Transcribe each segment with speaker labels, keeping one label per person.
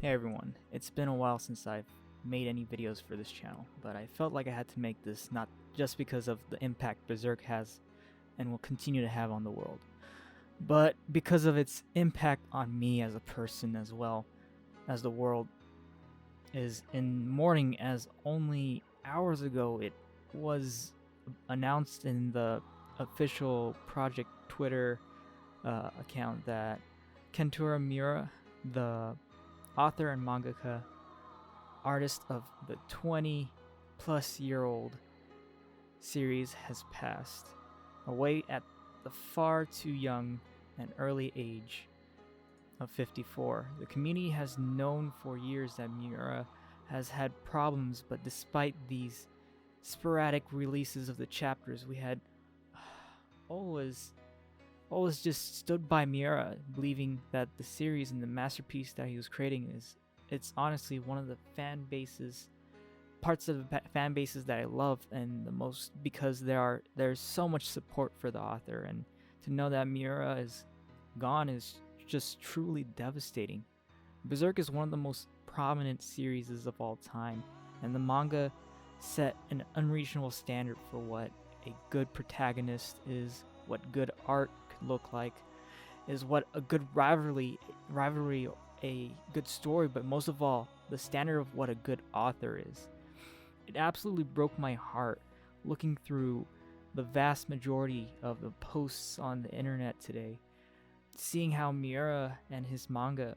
Speaker 1: Hey everyone, it's been a while since I've made any videos for this channel, but I felt like I had to make this not just because of the impact Berserk has and will continue to have on the world, but because of its impact on me as a person as well as the world is in mourning, as only hours ago it was announced in the official Project Twitter account that Kentaro Miura, the author and mangaka, artist of the 20-plus-year-old series, has passed away at the far too young and early age of 54. The community has known for years that Miura has had problems, but despite these sporadic releases of the chapters, we had always just stood by Miura, believing that the series and the masterpiece that he was creating it's honestly one of the parts of the fan bases that I love and the most, because there's so much support for the author, and to know that Miura is gone is just truly devastating. Berserk is one of the most prominent series of all time, and the manga set an unreachable standard for what a good protagonist is, what good art could look like, is what a good rivalry, a good story, but most of all, the standard of what a good author is. It absolutely broke my heart looking through the vast majority of the posts on the internet today, seeing how Miura and his manga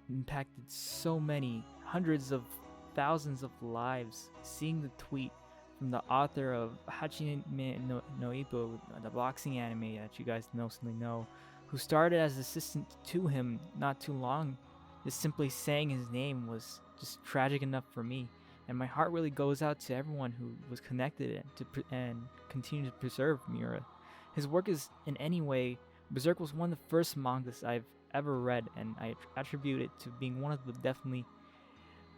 Speaker 1: impacted so many hundreds of thousands of lives, seeing the tweet from the author of Hachime no Ippo, the boxing anime that you guys mostly know, who started as assistant to him not too long. Just simply saying his name was just tragic enough for me, and my heart really goes out to everyone who was connected and continue to preserve Miura. His work is in any way. Berserk was one of the first mangas I've ever read, and I attribute it to being one of the definitely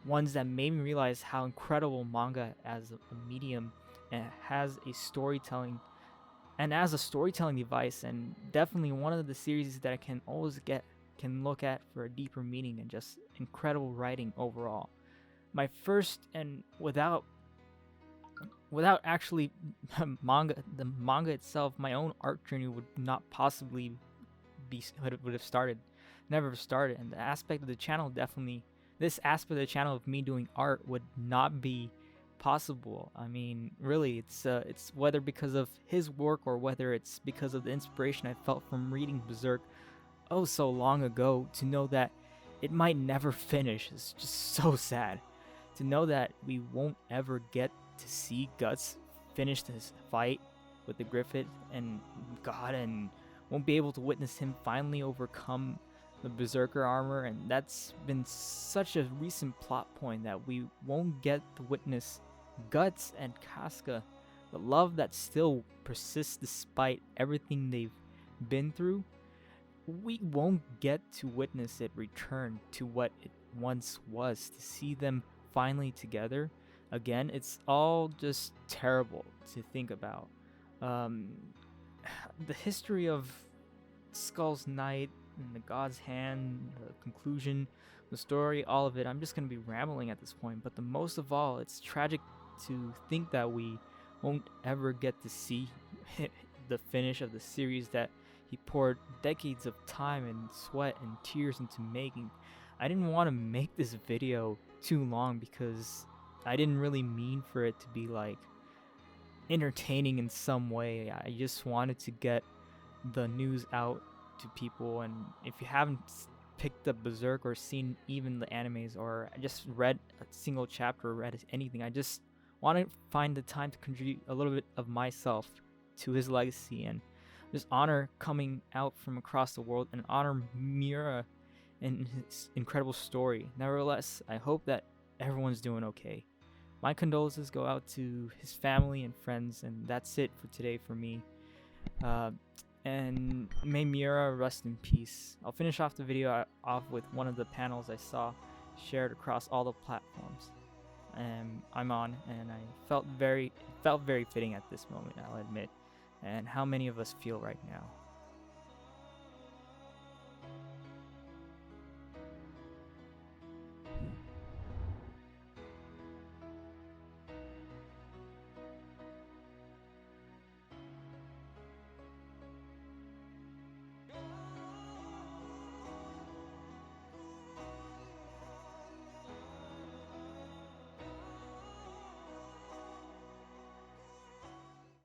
Speaker 1: ones that made me realize how incredible manga as a medium and has a storytelling and as a storytelling device, and definitely one of the series that I can look at for a deeper meaning and just incredible writing overall. My first, and without actually the manga itself, my own art journey would not possibly would have started, never started, and this aspect of the channel of me doing art would not be possible. I mean, really, it's whether because of his work or whether it's because of the inspiration I felt from reading Berserk oh so long ago, to know that it might never finish is just so sad. To know that we won't ever get to see Guts finish this fight with the Griffith and God, and won't be able to witness him finally overcome the Berserker armor, and that's been such a recent plot point that we won't get to witness Guts and Casca, the love that still persists despite everything they've been through. We won't get to witness it return to what it once was, to see them finally together again. It's all just terrible to think about. The history of Skull's Night and the God's Hand, the conclusion, the story, all of it. I'm just going to be rambling at this point, but the most of all, it's tragic to think that we won't ever get to see the finish of the series that he poured decades of time and sweat and tears into making. I didn't want to make this video too long because I didn't really mean for it to be like entertaining in some way. I just wanted to get the news out to people, and if you haven't picked up Berserk or seen even the animes or just read a single chapter or read anything, I just want to find the time to contribute a little bit of myself to his legacy and just honor coming out from across the world and honor Miura and his incredible story. Nevertheless, I hope that everyone's doing okay. My condolences go out to his family and friends, and that's it for today for me. And may Miura rest in peace. I'll finish off the video off with one of the panels I saw shared across all the platforms I'm on, and I felt very fitting at this moment, I'll admit, and how many of us feel right now.